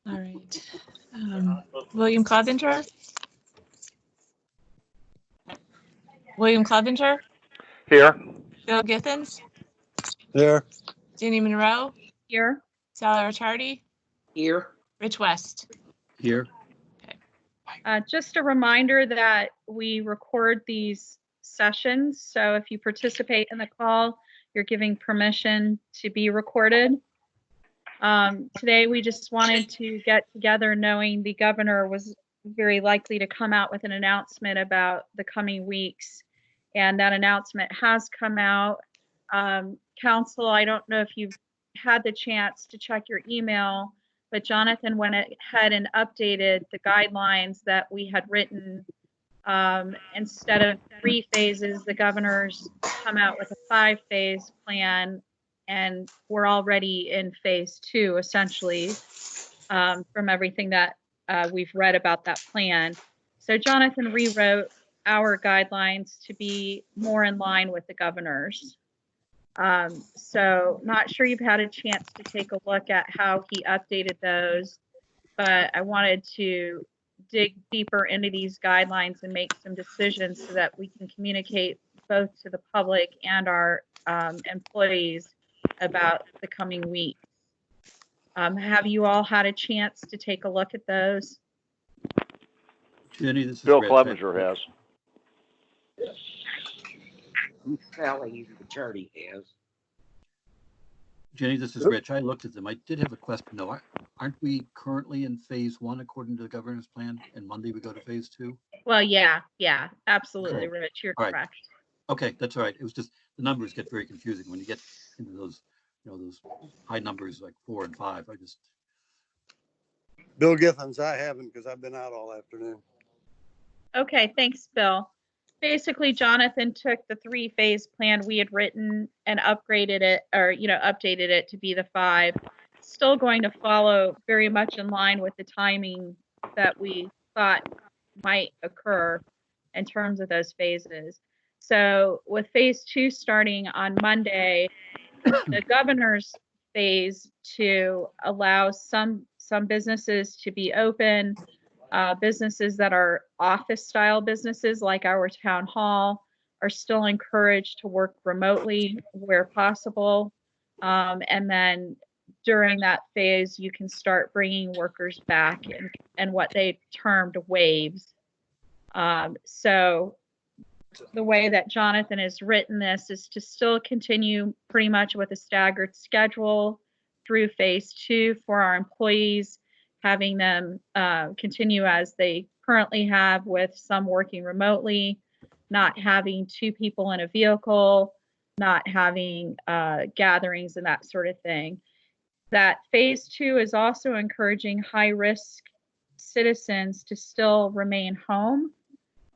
All right. William Clevenger? William Clevenger? Here. Bill Githens? There. Jenny Monroe? Here. Sally Ricciardi? Here. Rich West? Here. Just a reminder that we record these sessions. So if you participate in the call, you're giving permission to be recorded. Today, we just wanted to get together knowing the governor was very likely to come out with an announcement about the coming weeks. And that announcement has come out. Council, I don't know if you've had the chance to check your email, but Jonathan went ahead and updated the guidelines that we had written. Instead of 3 phases, the governor's come out with a 5-phase plan, and we're already in phase 2, essentially, from everything that we've read about that plan. So Jonathan rewrote our guidelines to be more in line with the governor's. So not sure you've had a chance to take a look at how he updated those, but I wanted to dig deeper into these guidelines and make some decisions so that we can communicate both to the public and our employees about the coming week. Have you all had a chance to take a look at those? Jenny, this is Bill Rich. Clevenger has. Sally Ricciardi has. Jenny, this is Rich. I looked at them. I did have a question though. Aren't we currently in phase 1 according to the governor's plan? And Monday we go to phase 2? Well, yeah, absolutely, Okay. Rich, you're All right. correct. Okay, that's all right. It was just the numbers get very confusing when you get into those, those high numbers like 4 and 5. Bill Githens, I haven't because I've been out all afternoon. Okay, thanks, Bill. Basically, Jonathan took the 3-phase plan we had written and upgraded it, or updated it to be the 5. Still going to follow very much in line with the timing that we thought might occur in terms of those phases. So with phase 2 starting on Monday, the governor's phase to allow some businesses to be open. Businesses that are office style businesses like our town hall are still encouraged to work remotely where possible. And then during that phase, you can start bringing workers back and what they termed waves. So the way that Jonathan has written this is to still continue pretty much with a staggered schedule through phase 2 for our employees, having them continue as they currently have with some working remotely, not having 2 people in a vehicle, not having gatherings and that sort of thing. That phase 2 is also encouraging high-risk citizens to still remain home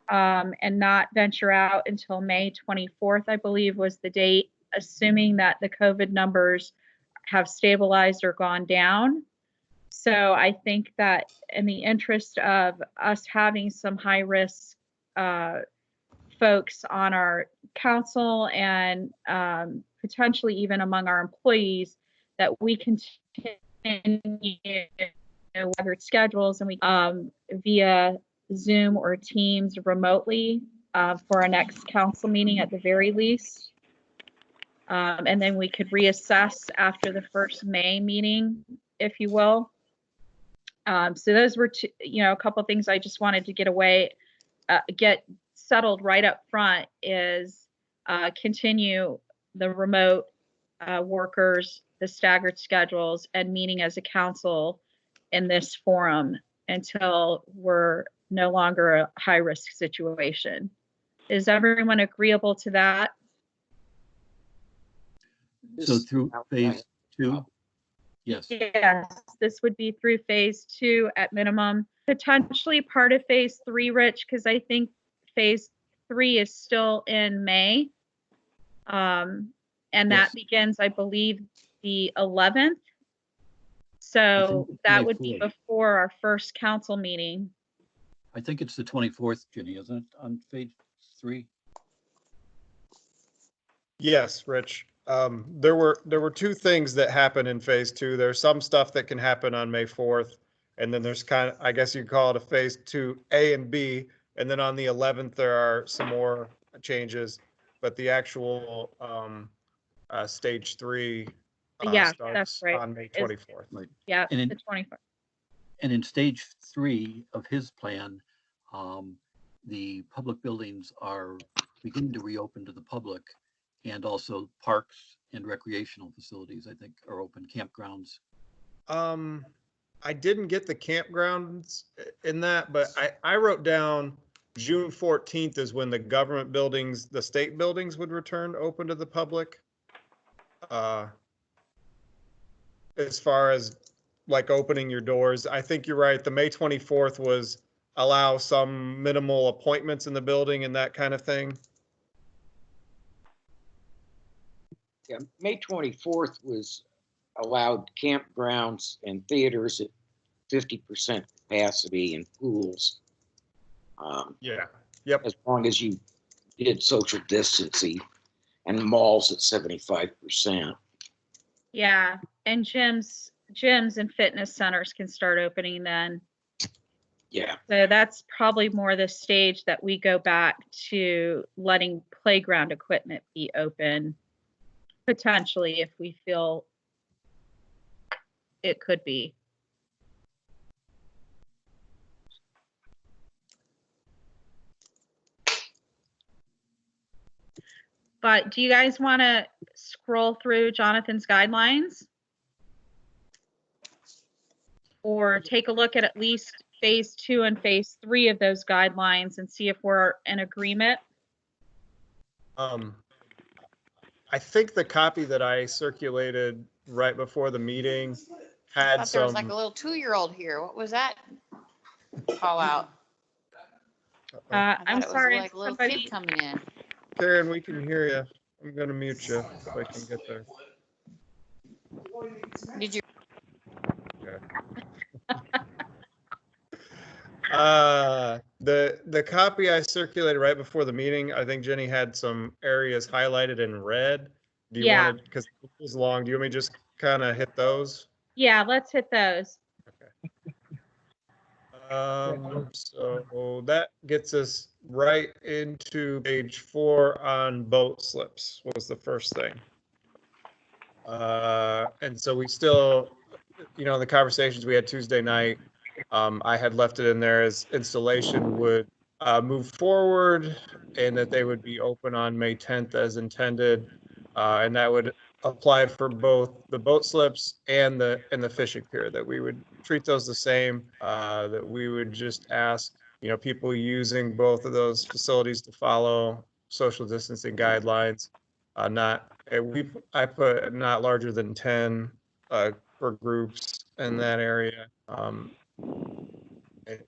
and not venture out until May 24th, I believe was the date, assuming that the COVID numbers have stabilized or gone down. So I think that in the interest of us having some high-risk folks on our council and potentially even among our employees, that we continue staggered schedules and we via Zoom or Teams remotely for our next council meeting at the very least. And then we could reassess after the first May meeting, if you will. So those were a couple of things I just wanted to get settled right up front is continue the remote workers, the staggered schedules, and meeting as a council in this forum until we're no longer a high-risk situation. Is everyone agreeable to that? So through phase 2? Yes. Yes, this would be through phase 2 at minimum. Potentially part of phase 3, Rich, because I think phase 3 is still in May. And that begins, I believe, the 11th. So that would be before our first council meeting. I think it's the 24th, Jenny, isn't it, on phase 3? Yes, Rich. There were 2 things that happened in phase 2. There's some stuff that can happen on May 4th. And then there's kind of, I guess you call it a phase 2A and B. And then on the 11th, there are some more changes, but the actual stage 3 Yeah, that's starts right. on May Is- 24th. Right. Yeah, And in- the 24th. And in stage 3 of his plan, the public buildings are beginning to reopen to the public, and also parks and recreational facilities, I think, are open, campgrounds. I didn't get the campgrounds in that, but I wrote down June 14th is when the government buildings, the state buildings would return open to the public. As far as like opening your doors, I think you're right. The May 24th was allow some minimal appointments in the building and that kind of thing. Yeah, May 24th was allowed campgrounds and theaters at 50% capacity and pools. Yeah. Yep. As long as you did social distancing, and malls at 75%. Yeah, and gyms and fitness centers can start opening then. Yeah, So that's probably more the stage that we go back to letting playground equipment be open, potentially, if we feel it could be. But do you guys want to scroll through Jonathan's guidelines? Or take a look at least phase 2 and phase 3 of those guidelines and see if we're in agreement? I think the copy that I circulated right before the meeting I had thought there was like some. a little 2-year-old here. What was that call out? I I'm thought it was sorry, like a little somebody, kid coming in. Karen, we can hear you. I'm gonna mute you if I can get there. Did you? The copy I circulated right before the meeting, I think Jenny had some areas highlighted in red. Do you Yeah. want to, because it was long, do you want me to just kind of hit those? yeah, let's hit those. So that gets us right into page 4 on boat slips was the first thing. And so we still, the conversations we had Tuesday night, I had left it in there as installation would move forward and that they would be open on May 10th as intended. And that would apply for both the boat slips and the fishing pier, that we would treat those the same, that we would just ask, people using both of those facilities to follow social distancing guidelines, I put not larger than 10 for groups in that area.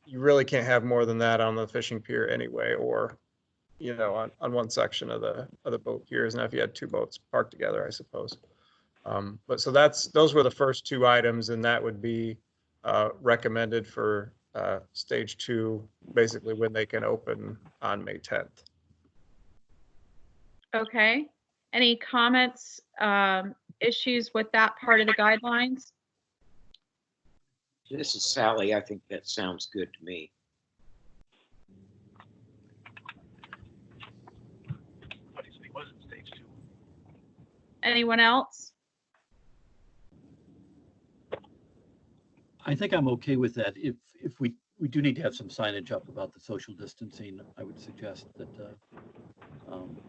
You really can't have more than that on the fishing pier anyway, or on one section of the boat piers. Now, if you had 2 boats parked together, I suppose. But so those were the first 2 items, and that would be recommended for stage 2, basically when they can open on May 10th. Okay. Any comments, issues with that part of the guidelines? this is Sally. I think that sounds good to me. Anyone else? I think I'm okay with that. If we do need to have some signage up about the social distancing, I would suggest that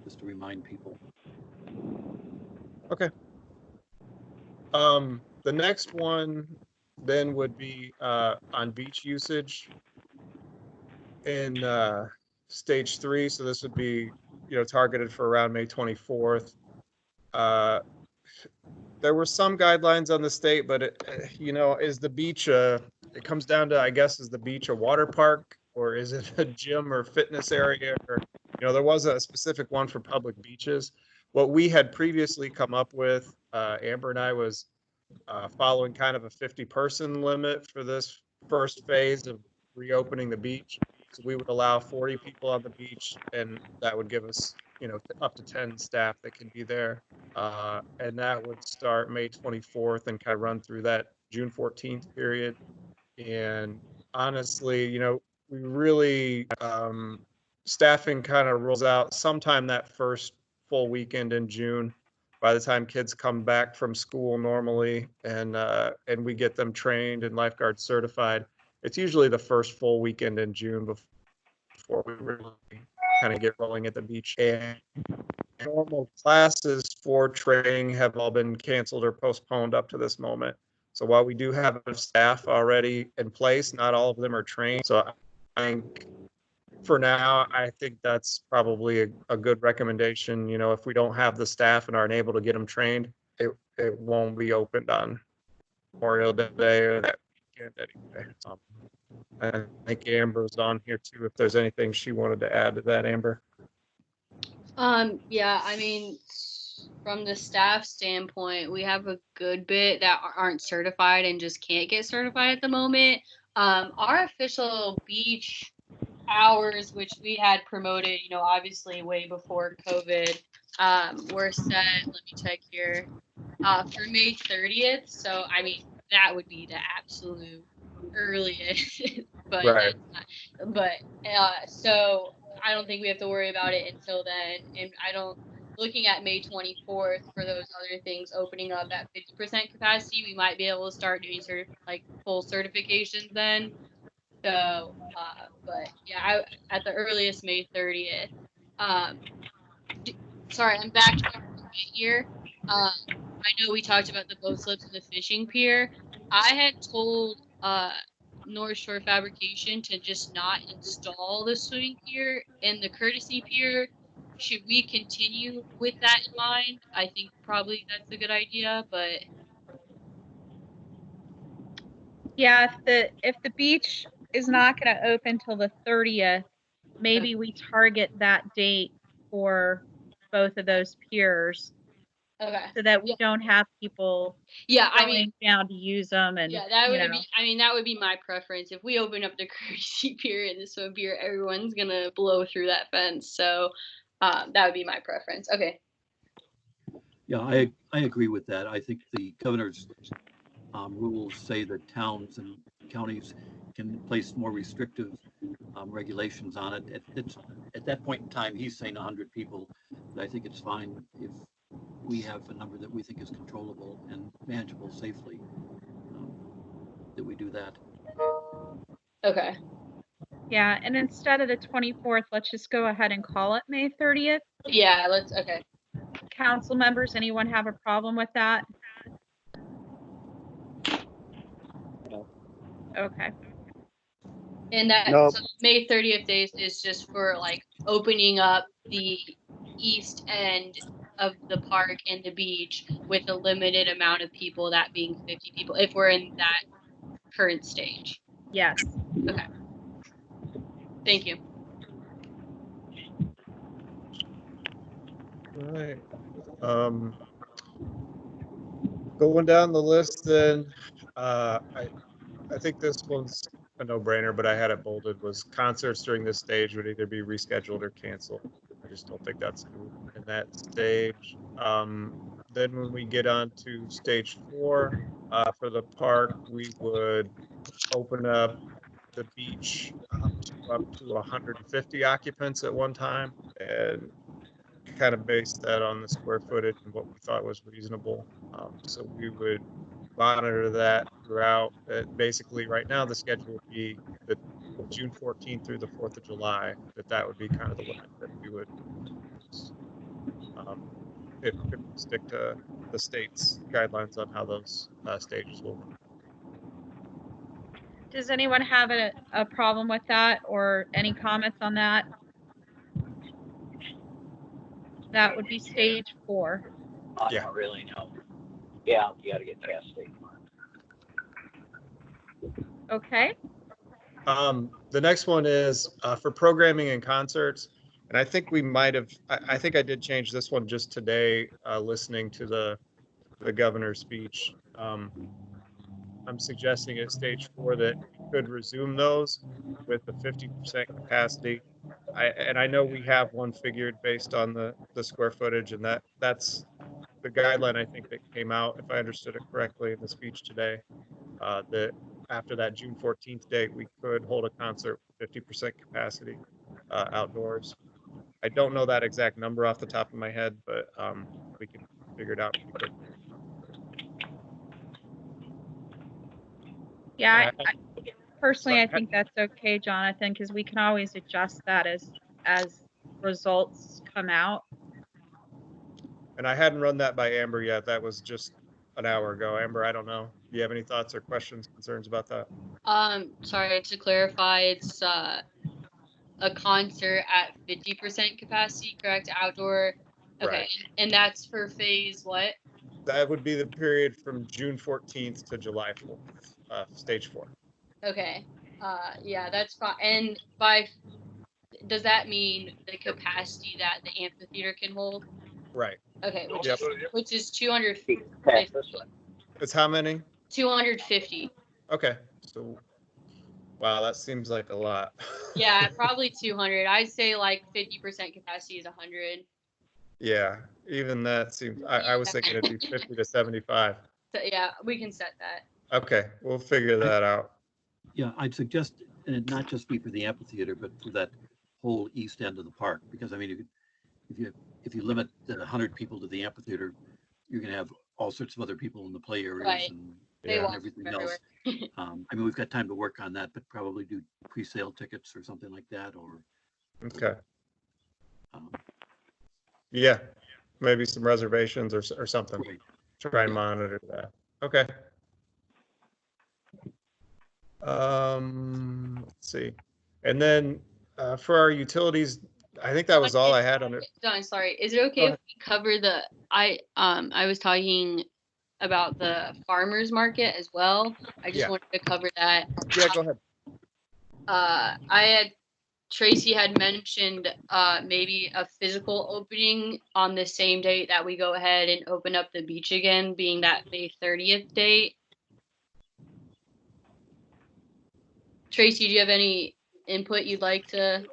just to remind people. Okay. The next one then would be on beach usage in stage 3. So this would be, targeted for around May 24th. There were some guidelines on the state, but is the beach it comes down to, I guess, is the beach a water park, or is it a gym or fitness area? Or, there was a specific one for public beaches. What we had previously come up with, Amber and I, was following kind of a 50-person limit for this first phase of reopening the beach. So we would allow 40 people on the beach, and that would give us, up to 10 staff that can be there. And that would start May 24th and kind of run through that June 14th period. And honestly, we really, staffing kind of rolls out sometime that first full weekend in June. By the time kids come back from school normally and we get them trained and lifeguard certified, it's usually the first full weekend in June before we really kind of get rolling at the beach. And normal classes for training have all been canceled or postponed up to this moment. So while we do have staff already in place, not all of them are trained. So I think for now, I think that's probably a good recommendation. If we don't have the staff and aren't able to get them trained, it won't be opened on Memorial Day or that weekend anyway. I think Amber's on here too, if there's anything she wanted to add to that, Amber. Yeah, I mean, from the staff standpoint, we have a good bit that aren't certified and just can't get certified at the moment. Our official beach hours, which we had promoted, obviously way before COVID, were set. Let me check here. For May 30th. So, I mean, that would be the absolute earliest, but Right. so I don't think we have to worry about it until then. And looking at May 24th for those other things opening up at 50% capacity, we might be able to start doing full certifications then. So, but yeah, at the earliest May 30th. Sorry, I'm back here. I know we talked about the boat slips and the fishing pier. I had told North Shore Fabrication to just not install the swimming pier and the courtesy pier. Should we continue with that in mind? I think probably that's a good idea, but Yeah, if the beach is not going to open till the 30th, maybe we target that date for both of those piers okay. so that we don't have people Yeah, I going mean, down to use them. And yeah, that would be. I mean, that would be my preference. If we open up the courtesy pier and the swim pier, everyone's gonna blow through that fence. So, that would be my preference. Okay. Yeah, I agree with that. I think the governor's rules say that towns and counties can place more restrictive regulations on it. At that point in time, he's saying 100 people, but I think it's fine if we have a number that we think is controllable and manageable safely, that we do that. Okay. yeah, and instead of the 24th, let's just go ahead and call it May 30th. Yeah. Okay. Council members, anyone have a problem with that? No. Okay. And that Nope. so May 30th days is just for opening up the east end of the park and the beach with a limited amount of people, that being 50 people, if we're in that current stage. Yes. Okay. Thank you. All right. Going down the list then, I think this one's a no-brainer, but I had it bolded, was concerts during this stage would either be rescheduled or canceled. I just don't think that's in that stage. Then when we get on to stage 4, for the park, we would open up the beach up to 150 occupants at one time and kind of based that on the square footage and what we thought was reasonable. So we would monitor that throughout. Basically, right now, the schedule would be the June 14th through the 4th of July, that would be kind of the limit that we would use, if we stick to the state's guidelines on how those stages will work. Does anyone have a problem with that or any comments on that? That would be stage 4. Yeah. Not really, no. Yeah, you gotta get past state. Okay. The next one is for programming and concerts. And I think we might have, I think I did change this one just today, listening to the governor's speech. I'm suggesting at stage 4 that we could resume those with the 50% capacity. I know we have one figured based on the square footage, and that's the guideline I think that came out, if I understood it correctly in the speech today, that after that June 14th date, we could hold a concert with 50% capacity outdoors. I don't know that exact number off the top of my head, but we can figure it out pretty quick. Yeah, And personally, I sorry, think that's okay, Jonathan, because we can always adjust that as results come out. and I hadn't run that by Amber yet. That was just an hour ago. Amber, I don't know. Do you have any thoughts or questions, concerns about that? Sorry to clarify, it's a concert at 50% capacity, correct? Outdoor. Okay, Right. and that's for phase what? That would be the period from June 14th to July 4th, stage 4. Okay. Yeah, that's fine. And does that mean the capacity that the amphitheater can hold? Right. Okay, Yep. which is 250. Pass this way. It's how many? 250. Okay. So, wow, that seems like a lot. Yeah, probably 200. I'd say like 50% capacity is 100. Yeah, even that seems, I was thinking it'd be 50 to 75. So yeah, we can set that. Okay, we'll figure that out. Yeah, I'd suggest, and it not just be for the amphitheater, but for that whole east end of the park, because I mean, if you limit the 100 people to the amphitheater, you're gonna have all sorts of other people in the play areas Right. and They Yeah. walk everything from else. everywhere. I mean, we've got time to work on that, but probably do pre-sale tickets or something like that, or Okay. um, Yeah, maybe some reservations or something. right. Try and monitor that. Okay. Let's see. And then for our utilities, I think that was all I had on it. John, sorry. Is it okay if we cover I was talking about the farmers market as well. I just Yeah. wanted to cover that. Yeah, go ahead. Tracy had mentioned maybe a physical opening on the same date that we go ahead and open up the beach again, being that May 30th date. Tracy, do you have any input you'd like to?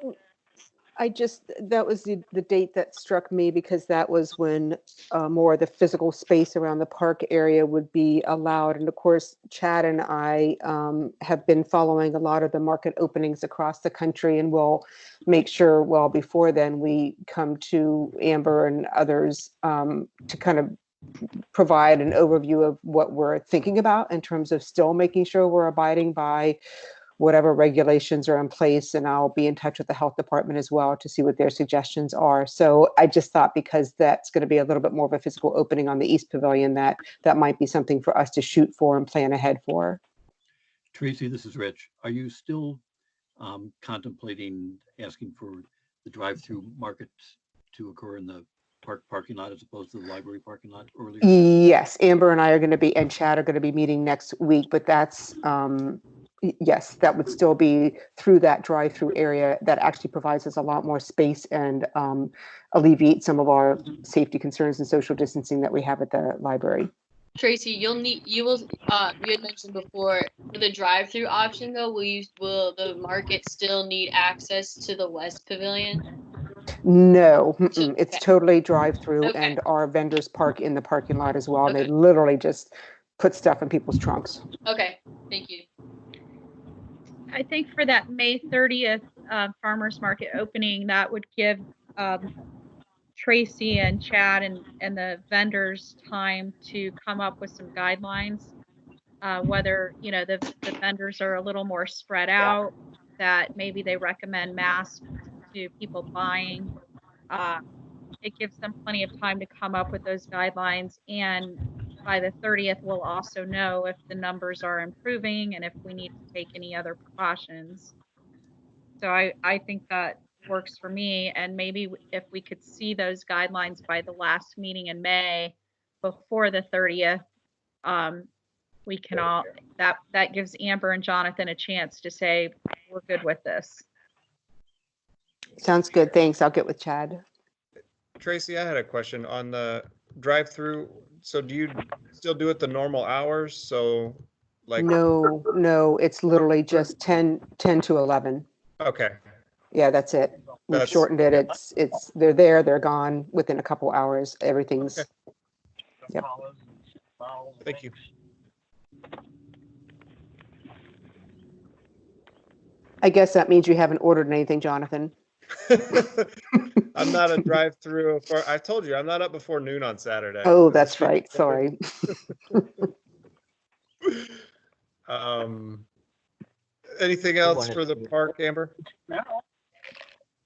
That was the date that struck me because that was when more of the physical space around the park area would be allowed. And of course, Chad and I have been following a lot of the market openings across the country, and we'll make sure, well, before then we come to Amber and others to kind of provide an overview of what we're thinking about in terms of still making sure we're abiding by whatever regulations are in place, and I'll be in touch with the health department as well to see what their suggestions are. So I just thought, because that's going to be a little bit more of a physical opening on the East Pavilion, that might be something for us to shoot for and plan ahead for. Tracy, this is Rich. Are you still contemplating asking for the drive-through market to occur in the parking lot as opposed to the library parking lot earlier? Yes, Amber and I are going to be, and Chad are going to be meeting next week, but that's yes, that would still be through that drive-through area that actually provides us a lot more space and alleviate some of our safety concerns and social distancing that we have at the library. Tracy, you had mentioned before for the drive-through option though, will the market still need access to the West Pavilion? No, So- it's okay. totally drive-through, Okay. and our vendors park in the parking lot as well. And Okay. they literally just put stuff in people's trunks. Okay, thank you. I think for that May 30th farmers market opening, that would give Tracy and Chad and the vendors time to come up with some guidelines. Whether, the vendors are a little more spread out, that maybe they recommend masks to people buying. It gives them plenty of time to come up with those guidelines. And by the 30th, we'll also know if the numbers are improving and if we need to take any other precautions. So I think that works for me. And maybe if we could see those guidelines by the last meeting in May before the 30th, we can all, that gives Amber and Jonathan a chance to say, we're good with this. Sounds good. Thanks. I'll get with Chad. Tracy, I had a question on the drive-through. So do you still do it the normal hours? So like, No, it's literally just 10 to 11. okay, Yeah, that's it. We've That's- shortened it. It's they're gone within a couple hours. Everything's Okay. Yep. Thank you. I guess that means you haven't ordered anything, Jonathan. I'm not a drive-through. I told you I'm not up before noon on Saturday. Oh, This is that's right. Sorry. Anything else for the park, Amber? Not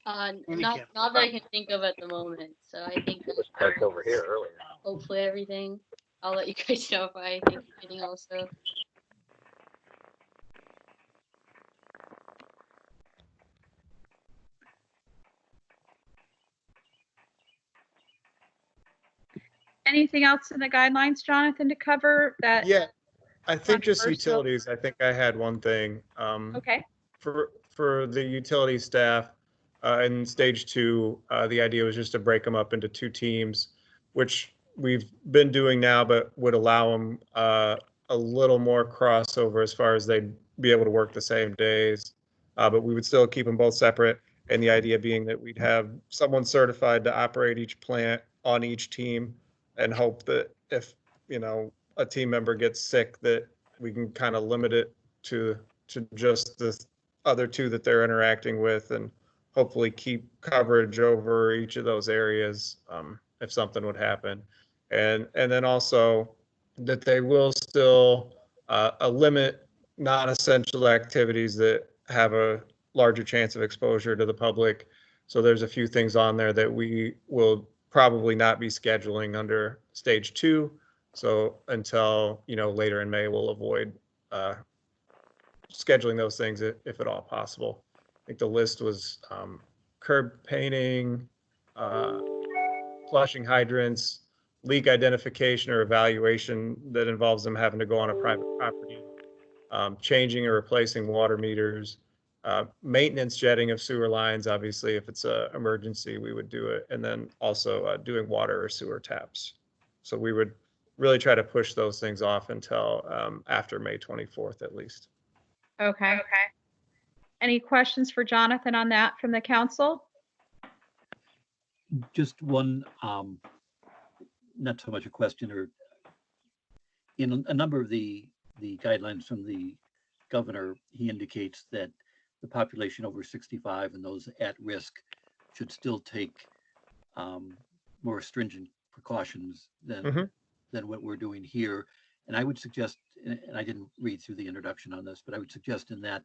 that I can think of at the moment. So I think that's Parked over here earlier. hopefully everything. I'll let you guys know if I think of anything also. Anything else in the guidelines, Jonathan, to cover that? Yeah, I think just controversial? utilities. I think I had one thing. Okay. For the utility staff in stage 2, the idea was just to break them up into 2 teams, which we've been doing now, but would allow them a little more crossover as far as they'd be able to work the same days. But we would still keep them both separate. And the idea being that we'd have someone certified to operate each plant on each team, and hope that if, a team member gets sick, that we can kind of limit it to just the other 2 that they're interacting with, and hopefully keep coverage over each of those areas if something would happen. And then also that they will still limit non-essential activities that have a larger chance of exposure to the public. So there's a few things on there that we will probably not be scheduling under stage 2. So until, later in May, we'll avoid scheduling those things if at all possible. I think the list was curb painting, flushing hydrants, leak identification or evaluation that involves them having to go on a private property, changing or replacing water meters, maintenance jetting of sewer lines. Obviously, if it's an emergency, we would do it. And then also doing water or sewer taps. So we would really try to push those things off until after May 24th, at least. Okay. Any questions for Jonathan on that from the council? Just one, not so much a question, or in a number of the guidelines from the governor, he indicates that the population over 65 and those at risk should still take more stringent precautions than what we're doing here. And I would suggest, and I didn't read through the introduction on this, but I would suggest in that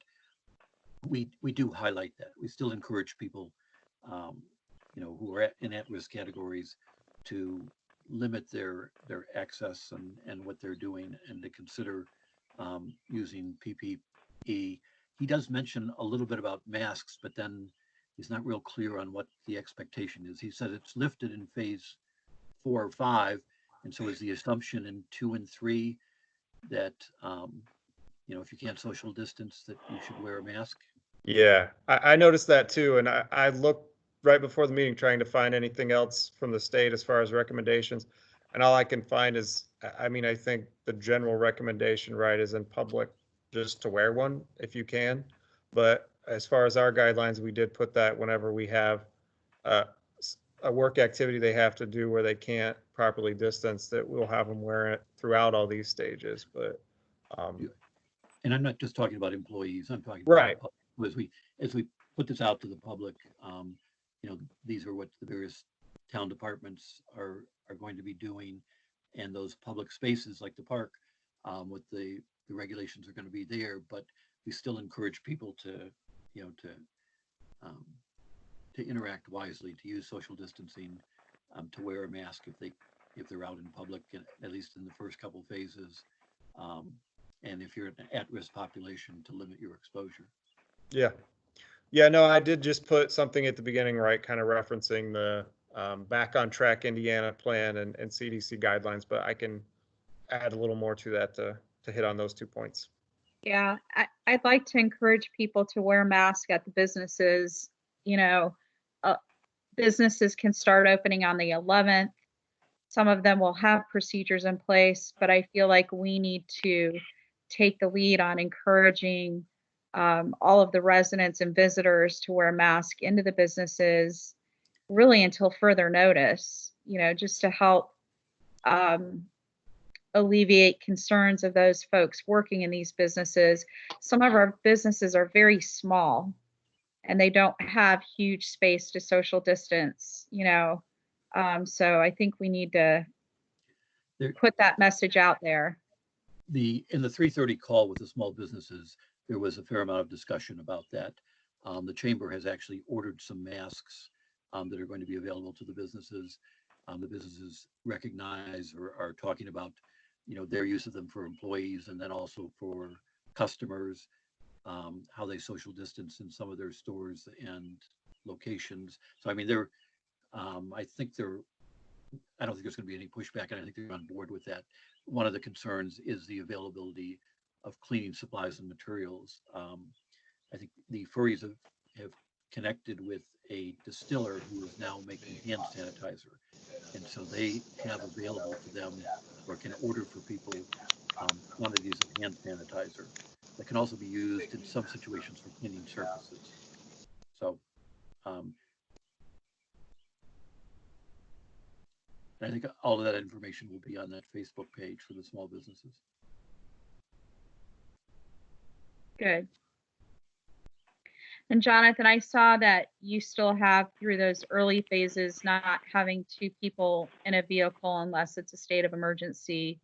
we do highlight that. We still encourage people, who are in at-risk categories to limit their access and what they're doing, and to consider using PPE. He does mention a little bit about masks, but then he's not real clear on what the expectation is. He said it's lifted in phase 4 or 5, and so is the assumption in 2 and 3 that if you can't social distance, that you should wear a mask. Yeah, I noticed that too, and I looked right before the meeting trying to find anything else from the state as far as recommendations, and all I can find is, I think the general recommendation, right, is in public just to wear one if you can. But as far as our guidelines, we did put that whenever we have a work activity they have to do where they can't properly distance, that we'll have them wear it throughout all these stages. But and I'm not just talking about employees, I'm talking right. about as we put this out to the public, these are what the various town departments are going to be doing, and those public spaces like the park, what the regulations are going to be there. But we still encourage people to interact wisely, to use social distancing, to wear a mask if they're out in public, at least in the first couple phases, and if you're an at-risk population, to limit your exposure. Yeah, no, I did just put something at the beginning, right, kind of referencing the Back on Track Indiana plan and CDC guidelines, but I can add a little more to that to hit on those 2 points. Yeah, I'd like to encourage people to wear masks at the businesses. Businesses can start opening on the 11th. Some of them will have procedures in place, but I feel like we need to take the lead on encouraging all of the residents and visitors to wear a mask into the businesses, really until further notice, just to help alleviate concerns of those folks working in these businesses. Some of our businesses are very small and they don't have huge space to social distance, you know. So I think we need to put that message out there. In the 3:30 call with the small businesses, there was a fair amount of discussion about that. The chamber has actually ordered some masks that are going to be available to the businesses. The businesses recognize or are talking about, you know, their use of them for employees and then also for customers, how they social distance in some of their stores and locations. So I mean, I don't think there's going to be any pushback, and I think they're on board with that. One of the concerns is the availability of cleaning supplies and materials. I think the furries have connected with a distiller who is now making hand sanitizer. And so they have available to them or can order for people quantities of hand sanitizer that can also be used in some situations for cleaning surfaces. So I think all of that information will be on that Facebook page for the small businesses. Good. And Jonathan, I saw that you still have, through those early phases, not having 2 people in a vehicle unless it's a state of emergency.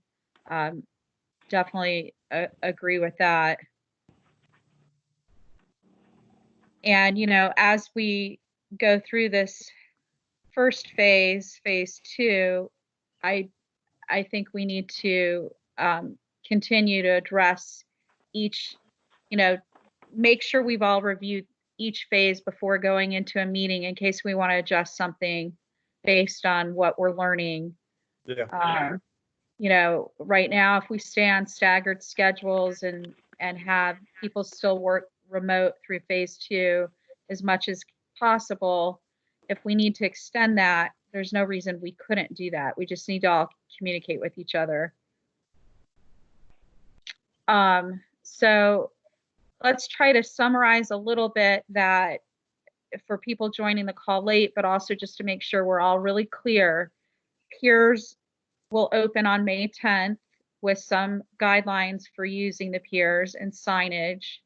Definitely agree with that. And, you know, as we go through this first phase, phase 2, I think we need to continue to address each, you know, make sure we've all reviewed each phase before going into a meeting in case we want to adjust something based on what we're learning. Yeah. You know, right now, if we stay on staggered schedules and have people still work remote through phase 2 as much as possible, if we need to extend that, there's no reason we couldn't do that. We just need to all communicate with each other. So let's try to summarize a little bit that for people joining the call late, but also just to make sure we're all really clear. Piers will open on May 10th with some guidelines for using the piers and signage.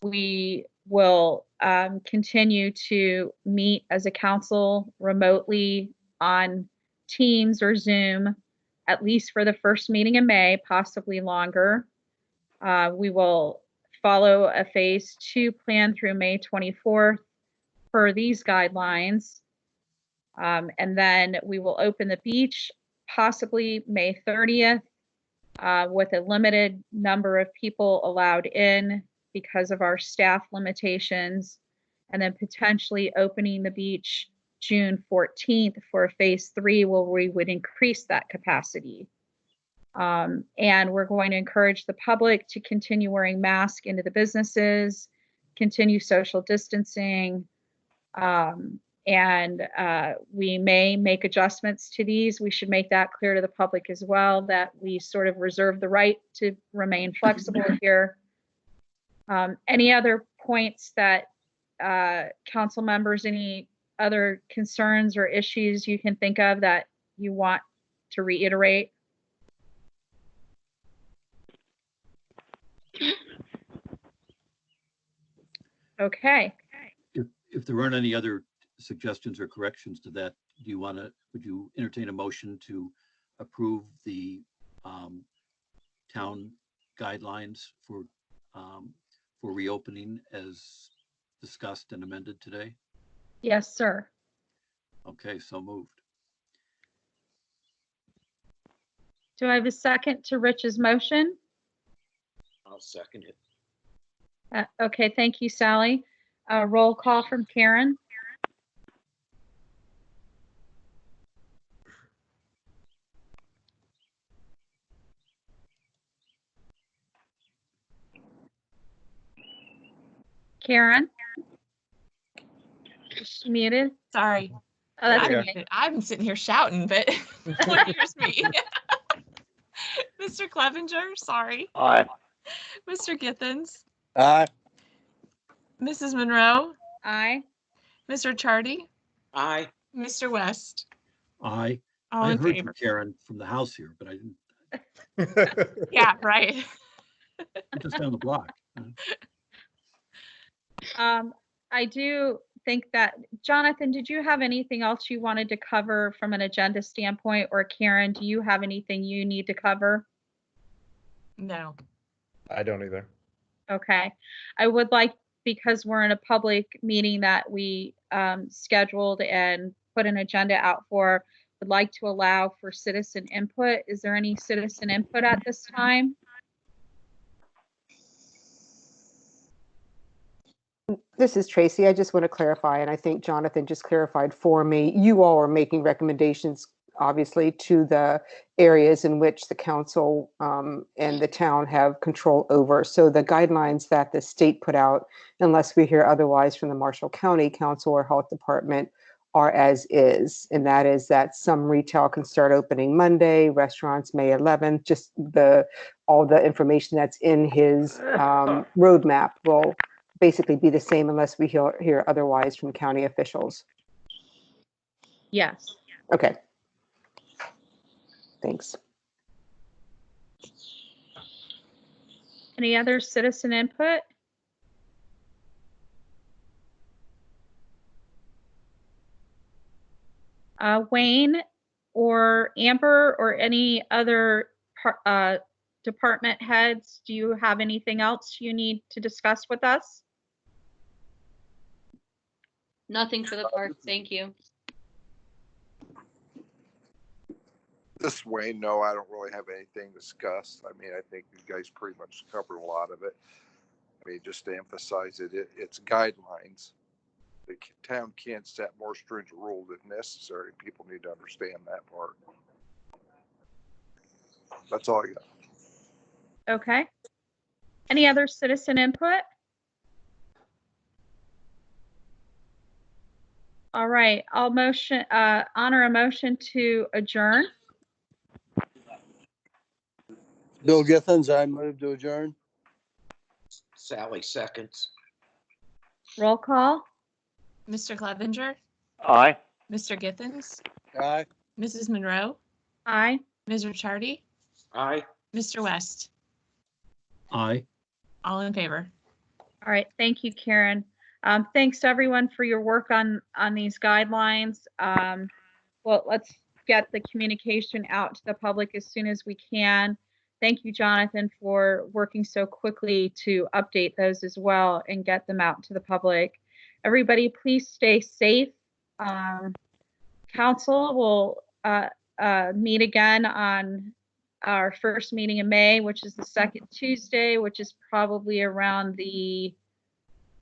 We will continue to meet as a council remotely on Teams or Zoom, at least for the first meeting in May, possibly longer. We will follow a phase 2 plan through May 24th per these guidelines. And then we will open the beach possibly May 30th with a limited number of people allowed in because of our staff limitations, and then potentially opening the beach June 14th for phase 3 where we would increase that capacity. And we're going to encourage the public to continue wearing masks into the businesses, continue social distancing, and we may make adjustments to these. We should make that clear to the public as well, that we sort of reserve the right to remain flexible here. Any other points that council members, any other concerns or issues you can think of that you want to reiterate? Okay. If there aren't any other suggestions or corrections to that, would you entertain a motion to approve the town guidelines for reopening as discussed and amended today? Yes, sir. Okay, so moved. Do I have a second to Rich's motion? I'll second it. Okay, thank you, Sally. Roll call from Karen. Karen? Is she muted? Sorry. Oh, that's Yeah. okay. I'm sitting here shouting, but here's me. Mr. Clevenger, sorry. Aye. Mr. Githens, Aye. Mrs. Monroe, Aye. Mr. Chardy, Aye. Mr. West. Aye. All I in heard favor. from Karen from the house here, but I Yeah, right. Just down the block. I do think that, Jonathan, did you have anything else you wanted to cover from an agenda standpoint? Or Karen, do you have anything you need to cover? No. I don't either. Okay. I would like, because we're in a public meeting that we scheduled and put an agenda out for, would like to allow for citizen input. Is there any citizen input at this time? This is Tracy. I just want to clarify, and I think Jonathan just clarified for me. You all are making recommendations, obviously, to the areas in which the council and the town have control over. So the guidelines that the state put out, unless we hear otherwise from the Marshall County Council or Health Department, are as is. And that is that some retail can start opening Monday, restaurants May 11th, just all the information that's in his roadmap will basically be the same unless we hear otherwise from county officials. Yes. Okay. Thanks. Any other citizen input? Wayne or Amber or any other department heads, do you have anything else you need to discuss with us? Nothing for the park. Thank you. This way, no, I don't really have anything to discuss. I mean, I think you guys pretty much covered a lot of it. I mean, just to emphasize it's guidelines. The town can't set more stringent rules if necessary. People need to understand that part. That's all I got. Okay. Any other citizen input? All right, I'll honor a motion to adjourn. Bill Githens, I move to adjourn. Sally seconds. Roll call. Mr. Clevenger, Aye. Mr. Githens, Aye. Mrs. Monroe, Aye. Ms. Ricciardi, Aye. Mr. West. Aye. All in favor. All right, thank you, Karen. Thanks to everyone for your work on these guidelines. Well, let's get the communication out to the public as soon as we can. Thank you, Jonathan, for working so quickly to update those as well and get them out to the public. Everybody, please stay safe. Council will meet again on our first meeting in May, which is the second Tuesday, which is probably around the,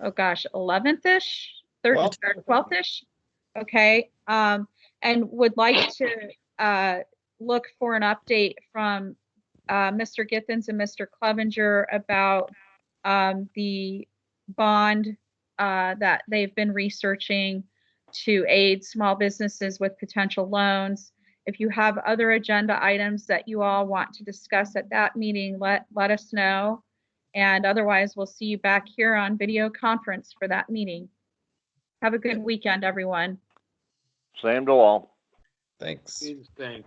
11th-ish, 13th or 12th-ish. Okay. And would like to look for an update from Mr. Githens and Mr. Clevenger about the bond that they've been researching to aid small businesses with potential loans. If you have other agenda items that you all want to discuss at that meeting, let us know. And otherwise, we'll see you back here on video conference for that meeting. Have a good weekend, everyone. Same to all. Thanks. Same Same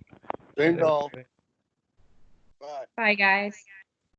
to all. Bye. Bye, guys.